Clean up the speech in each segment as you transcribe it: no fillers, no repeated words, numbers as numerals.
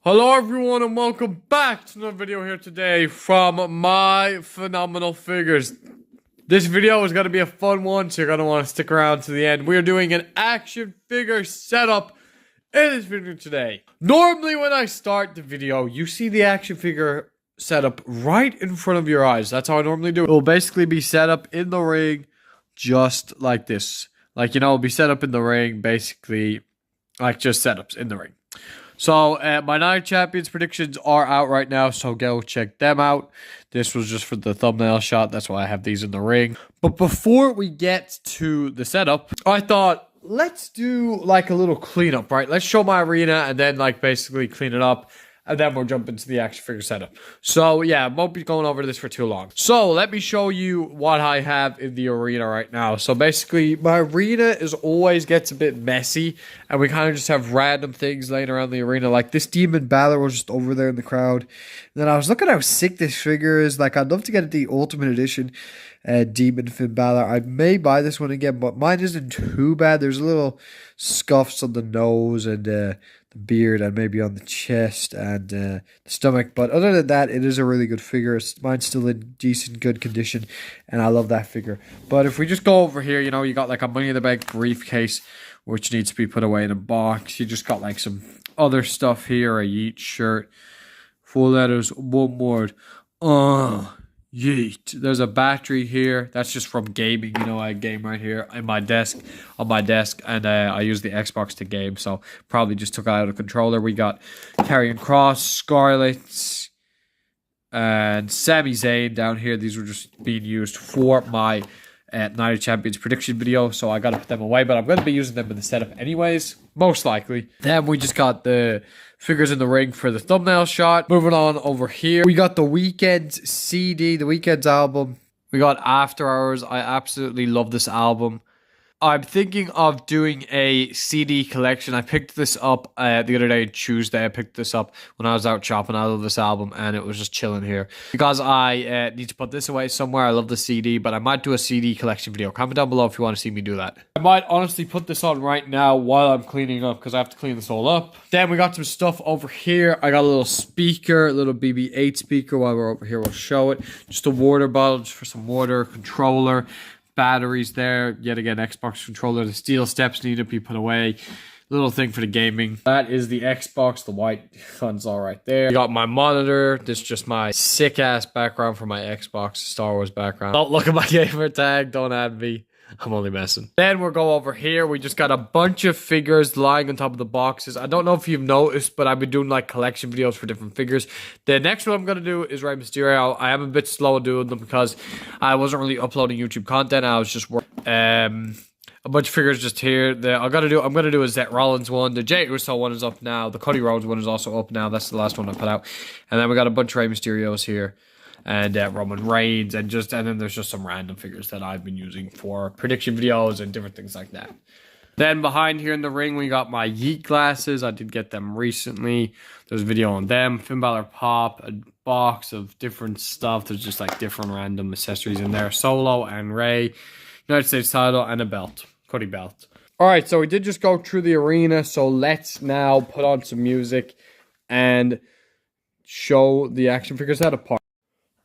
Hello everyone and welcome back to another video here today from My Phenomenal Figures. This video is going to be a fun one, so you're going to want to stick around to the end. We are doing an action figure setup in this video today. Normally when I start the video, you see the action figure setup right in front of your eyes. That's how I normally do it. It will basically be set up in the ring just like this. It'll be set up in the ring basically like just setups in the ring. So, my 9 champions predictions are out right now, so go check them out. This was just for the thumbnail shot, that's why I have these in the ring. But before we get to the setup, I thought, let's do like a little cleanup, right? Let's show my arena and then like basically clean it up. And then we'll jump into the action figure setup. So, yeah, I won't be going over this for too long. So, let me show you what I have in the arena right now. So, basically, my arena always gets a bit messy. And we kind of just have random things laying around the arena. Like, this Demon Balor was just over there in the crowd. And then I was looking at how sick this figure is. Like, I'd love to get the Ultimate Edition Demon Finn Balor. I may buy this one again, but mine isn't too bad. There's a little scuffs on the nose and the beard and maybe on the chest and the stomach, but other than that, it is a really good figure. Mine's still in decent good condition and I love that figure. But if we just go over here, you got like a Money in the Bank briefcase which needs to be put away in a box. You just got like some other stuff here, a Yeet shirt, 4 letters, one word, Yeet. There's a battery here. That's just from gaming. I game right here on my desk, and I use the Xbox to game, so probably just took out a controller. We got Karrion Kross, Scarlett, and Sami Zayn down here. These were just being used for my Night of Champions prediction video, so I gotta put them away, but I'm gonna be using them in the setup anyways, most likely. Then we just got the figures in the ring for the thumbnail shot. Moving on over here, we got the Weeknd's CD, the Weeknd's album. We got After Hours. I absolutely love this album. I'm thinking of doing a CD collection. I picked this up the other day, Tuesday. I picked this up when I was out shopping. I love this album, and it was just chilling here. Because I need to put this away somewhere. I love the CD, but I might do a CD collection video. Comment down below if you want to see me do that. I might honestly put this on right now while I'm cleaning up, because I have to clean this all up. Then we got some stuff over here. I got a little speaker, a little BB-8 speaker. While we're over here, we'll show it. Just a water bottle, just for some water, controller. Batteries there, yet again Xbox controller. The steel steps need to be put away. Little thing for the gaming. That is the Xbox, the white one's all right there. I got my monitor. This is just my sick ass background for my Xbox Star Wars background. Don't look at my gamer tag, don't add me. I'm only messing. Then we'll go over here. We just got a bunch of figures lying on top of the boxes. I don't know if you've noticed, but I've been doing like collection videos for different figures. The next one I'm going to do is Rey Mysterio. I am a bit slow doing them because I wasn't really uploading YouTube content. I was just working. A bunch of figures just here. I'm gonna do a Seth Rollins one. The Jey Uso one is up now. The Cody Rhodes one is also up now. That's the last one I put out. And then we got a bunch of Rey Mysterios here. And Roman Reigns, and then there's just some random figures that I've been using for prediction videos and different things like that. Then behind here in the ring, we got my Yeet glasses. I did get them recently. There's a video on them. Finn Balor pop, a box of different stuff. There's just like different random accessories in there. Solo and Rey, United States title, and a belt, Cody belt. All right, so we did just go through the arena. So let's now put on some music and show the action figure setup part.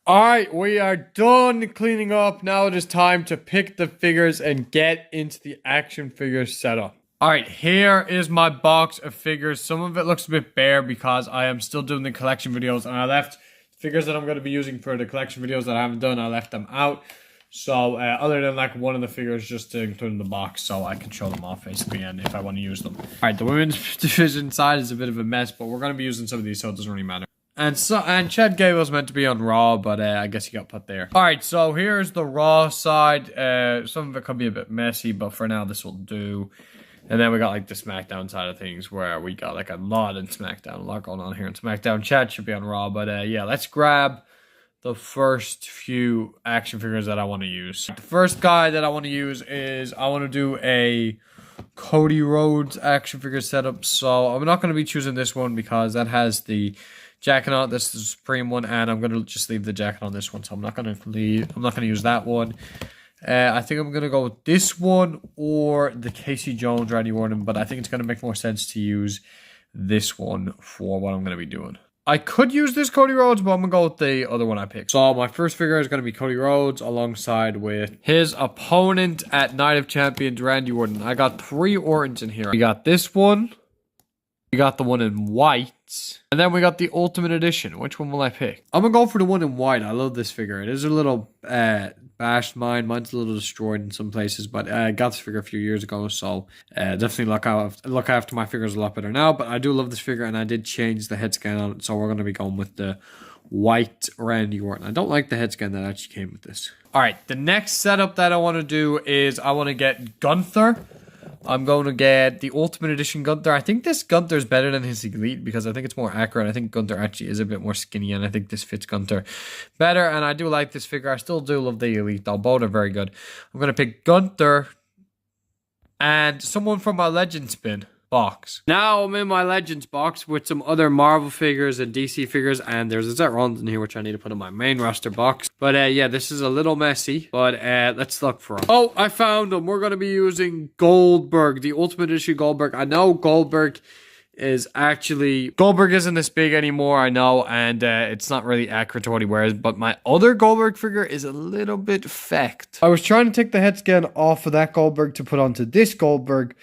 Alright, we are done cleaning up. Now it is time to pick the figures and get into the action figure setup. Alright, here is my box of figures. Some of it looks a bit bare because I am still doing the collection videos, and I left figures that I'm going to be using for the collection videos that I haven't done. I left them out. So, other than like one of the figures just to include in the box, so I can show them off basically, and if I want to use them. Alright, the women's division side is a bit of a mess, but we're going to be using some of these, so it doesn't really matter. And Chad Gable was meant to be on Raw, but I guess he got put there. Alright, so here's the Raw side. Some of it could be a bit messy, but for now this will do. And then we got like the SmackDown side of things, where we got like a lot in SmackDown. A lot going on here in SmackDown. Chad should be on Raw, but yeah, let's grab the first few action figures that I want to use. The first guy that I want to use is, I want to do a Cody Rhodes action figure setup. So I'm not going to be choosing this one because that has the jacket on. This is the Supreme one, and I'm gonna just leave the jacket on this one, so I'm not gonna use that one. I think I'm gonna go with this one or the Casey Jones Randy Orton, but I think it's gonna make more sense to use this one for what I'm going to be doing. I could use this Cody Rhodes, but I'm going to go with the other one I picked. So my first figure is going to be Cody Rhodes alongside with his opponent at Night of Champions, Randy Orton. I got 3 Ortons in here. We got this one. We got the one in white. And then we got the Ultimate Edition. Which one will I pick? I'm going to go for the one in white. I love this figure. It is a little bashed mine. Mine's a little destroyed in some places. But I got this figure a few years ago. So definitely look after my figures a lot better now. But I do love this figure. And I did change the head scan on it. So we're going to be going with the white Randy Orton. I don't like the head scan that actually came with this. Alright, the next setup that I want to do is I want to get Gunther. I'm going to get the Ultimate Edition Gunther. I think this Gunther is better than his Elite because I think it's more accurate. I think Gunther actually is a bit more skinny, and I think this fits Gunther better. And I do like this figure. I still do love the Elite, though. Both are very good. I'm going to pick Gunther and someone from my Legends bin box. Now I'm in my Legends box with some other Marvel figures and DC figures, and there's a Seth Rollins in here which I need to put in my main roster box. But yeah, this is a little messy, but let's look for him. Oh, I found him. We're going to be using Goldberg, the Ultimate Issue Goldberg. I know Goldberg isn't this big anymore, I know, and it's not really accurate to what he wears, but my other Goldberg figure is a little bit fecked. I was trying to take the head scan off of that Goldberg to put onto this Goldberg,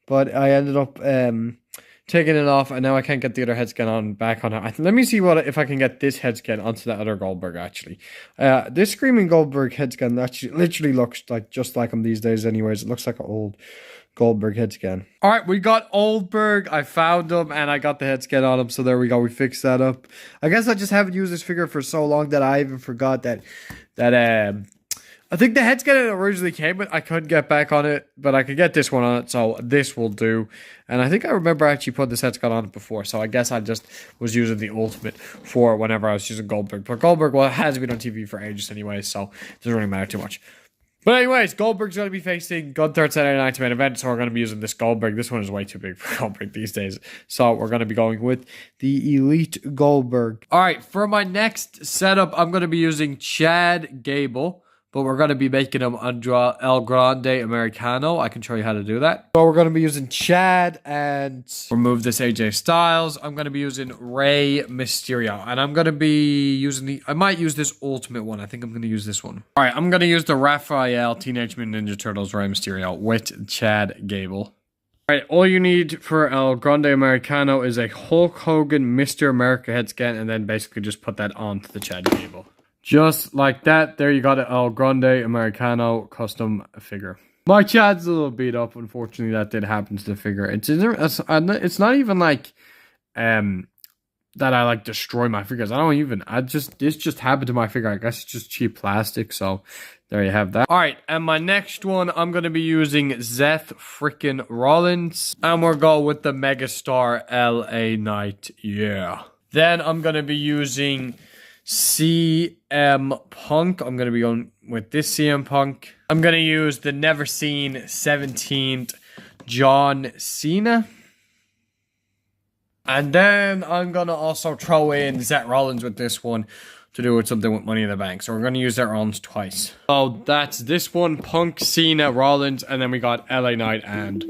but I ended up taking it off, and now I can't get the other head scan back on it. Let me see if I can get this head scan onto that other Goldberg, actually. This Screaming Goldberg head scan actually literally looks like just like him these days anyways. It looks like an old Goldberg head scan. Alright, we got Oldberg. I found him, and I got the head scan on him, so there we go. We fixed that up. I guess I just haven't used this figure for so long that I even forgot that I think the head scan it originally came with, I couldn't get back on it, but I could get this one on it, so this will do. And I think I remember actually putting this head scan on it before, so I guess I just was using the Ultimate for whenever I was using Goldberg. But Goldberg, well, it has been on TV for ages anyway, so it doesn't really matter too much. But anyways, Goldberg's going to be facing Gunther at Saturday Night's main event, so we're going to be using this Goldberg. This one is way too big for Goldberg these days, so we're going to be going with the Elite Goldberg. Alright, for my next setup, I'm going to be using Chad Gable. But we're going to be making him El Grande Americano. I can show you how to do that. So we're going to be using Chad and remove this AJ Styles. I'm going to be using Rey Mysterio. And I'm going to be using I might use this Ultimate one. I think I'm going to use this one. All right, I'm going to use the Raphael Teenage Mutant Ninja Turtles Rey Mysterio with Chad Gable. All right, all you need for El Grande Americano is a Hulk Hogan Mr. America head scan, and then basically just put that onto the Chad Gable. Just like that, there you got an El Grande Americano custom figure. My Chad's a little beat up, unfortunately, that did happen to the figure. It's not even like, that I like destroy my figures. This just happened to my figure. I guess it's just cheap plastic, so there you have that. Alright, and my next one, I'm going to be using Seth freaking Rollins. And we'll go with the Megastar LA Knight, yeah. Then I'm going to be using CM Punk. I'm going to be going with this CM Punk. I'm going to use the Never Seen 17th John Cena. And then I'm going to also throw in Seth Rollins with this one to do with something with Money in the Bank. So we're going to use Seth Rollins twice. So that's this one, Punk, Cena, Rollins, and then we got LA Knight, and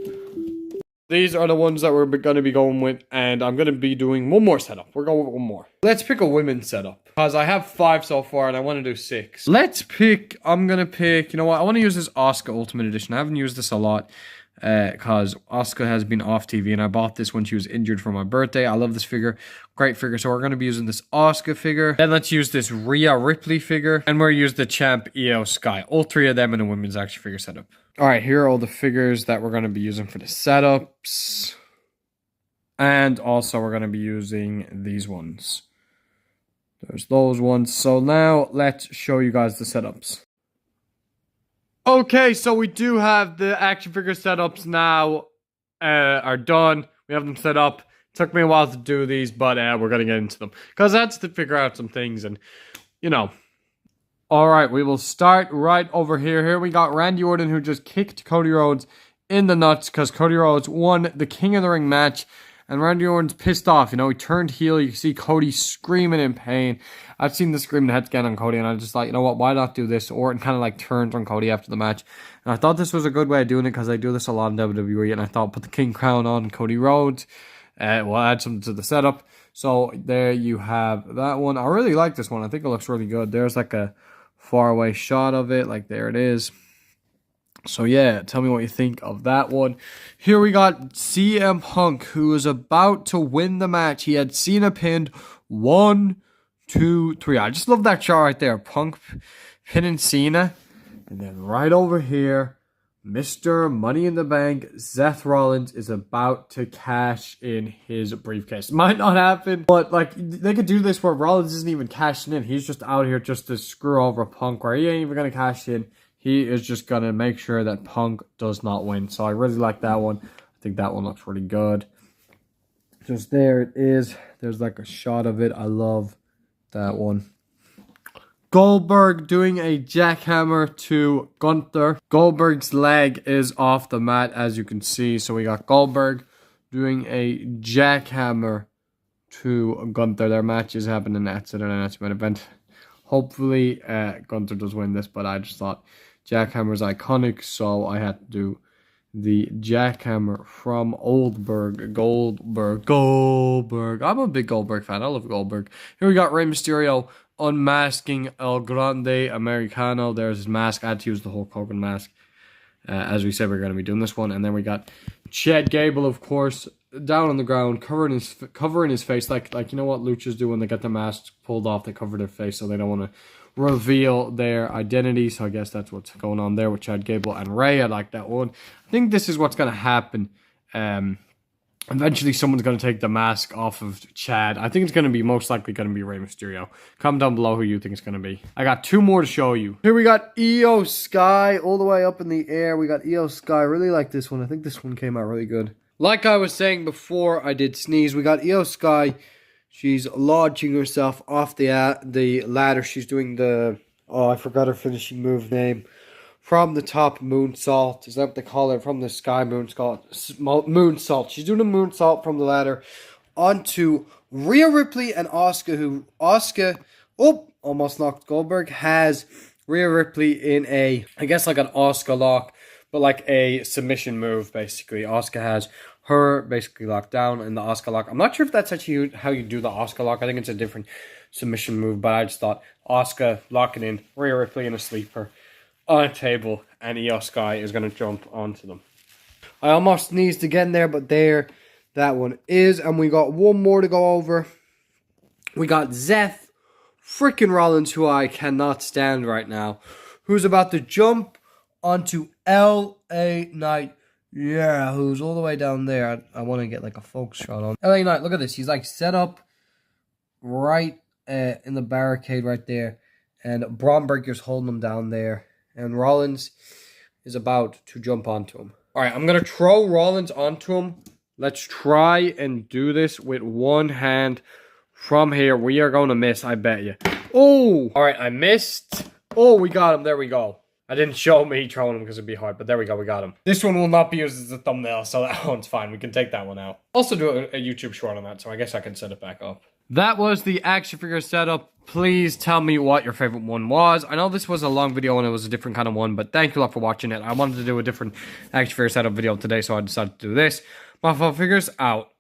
these are the ones that we're going to be going with, and I'm going to be doing one more setup. We're going with one more. Let's pick a women's setup, because I have 5 so far, and I want to do 6. I'm going to pick, you know what, I want to use this Asuka Ultimate Edition. I haven't used this a lot, because Asuka has been off TV, and I bought this when she was injured for my birthday. I love this figure. Great figure. So we're going to be using this Asuka figure. Then let's use this Rhea Ripley figure, and we'll use the Champ Io Sky. All 3 of them in a women's action figure setup. Alright, here are all the figures that we're going to be using for the setups. And also we're going to be using these ones. There's those ones. So now let's show you guys the setups. Okay, so we do have the action figure setups now are done. We have them set up. Took me a while to do these, but we're going to get into them, because I had to figure out some things, and, you know. Alright, we will start right over here. Here we got Randy Orton, who just kicked Cody Rhodes in the nuts, because Cody Rhodes won the King of the Ring match, and Randy Orton's pissed off. You know, he turned heel. You can see Cody screaming in pain. I've seen the screaming head scan on Cody, and I just like, you know what, why not do this? Orton kind of like turned on Cody after the match, and I thought this was a good way of doing it, because I do this a lot in WWE, and I thought put the King Crown on Cody Rhodes. We'll add something to the setup. So there you have that one. I really like this one. I think it looks really good. There's like a far away shot of it. Like there it is. So yeah, tell me what you think of that one. Here we got CM Punk, who was about to win the match. He had Cena pinned 1, 2, 3. I just love that shot right there. Punk pinning Cena. And then right over here, Mr. Money in the Bank, Seth Rollins, is about to cash in his briefcase. Might not happen, but like they could do this where Rollins isn't even cashing in. He's just out here just to screw over Punk, where he ain't even going to cash in. He is just going to make sure that Punk does not win. So I really like that one. I think that one looks really good. Just there it is. There's like a shot of it. I love that one. Goldberg doing a jackhammer to Gunther. Goldberg's leg is off the mat, as you can see. So we got Goldberg doing a jackhammer to Gunther. Their match is happening at an announcement event. Hopefully, Gunther does win this, but I just thought jackhammer is iconic, so I had to do the jackhammer from Goldberg. I'm a big Goldberg fan. I love Goldberg. Here we got Rey Mysterio unmasking El Grande Americano. There's his mask. I had to use the Hulk Hogan mask. As we said, we're going to be doing this one. And then we got Chad Gable, of course, down on the ground, covering his face. Like you know what luchas do when they get their masks pulled off? They cover their face so they don't want to reveal their identity. So I guess that's what's going on there with Chad Gable and Rey. I like that one. I think this is what's going to happen. Eventually, someone's going to take the mask off of Chad. I think it's going to be most likely going to be Rey Mysterio. Comment down below who you think it's going to be. I got 2 more to show you. Here we got Io Sky all the way up in the air. We got Io Sky. I really like this one. I think this one came out really good. Like I was saying before I did sneeze, we got Io Sky. She's launching herself off the ladder. She's doing the... Oh, I forgot her finishing move name. From the top moonsault. Is that what they call it? From the sky moonsault. She's doing a moonsault from the ladder onto Rhea Ripley and Asuka. Almost knocked Goldberg. Has Rhea Ripley in a, I guess like an Asuka lock, but like a submission move basically. Asuka has her basically locked down in the Asuka lock. I'm not sure if that's actually how you do the Asuka lock. I think it's a different submission move, but I just thought Asuka locking in Rhea Ripley in a sleeper on a table, and Io Sky is going to jump onto them. I almost sneezed again there, but there that one is. And we got one more to go over. We got Seth freaking Rollins, who I cannot stand right now, who's about to jump onto LA Knight. Yeah, who's all the way down there. I want to get like a focus shot on LA Knight. Look at this. He's like set up right in the barricade right there. And Braun Breaker's holding him down there. And Rollins is about to jump onto him. All right, I'm going to throw Rollins onto him. Let's try and do this with one hand from here. We are going to miss, I bet you. Oh! All right, I missed. Oh, we got him. There we go. I didn't show me throwing him because it'd be hard, but there we go. We got him. This one will not be used as a thumbnail, so that one's fine. We can take that one out. Also do a YouTube short on that, so I guess I can set it back up. That was the action figure setup. Please tell me what your favorite one was. I know this was a long video and it was a different kind of one, but thank you a lot for watching it. I wanted to do a different action figure setup video today, so I decided to do this. My Figures out.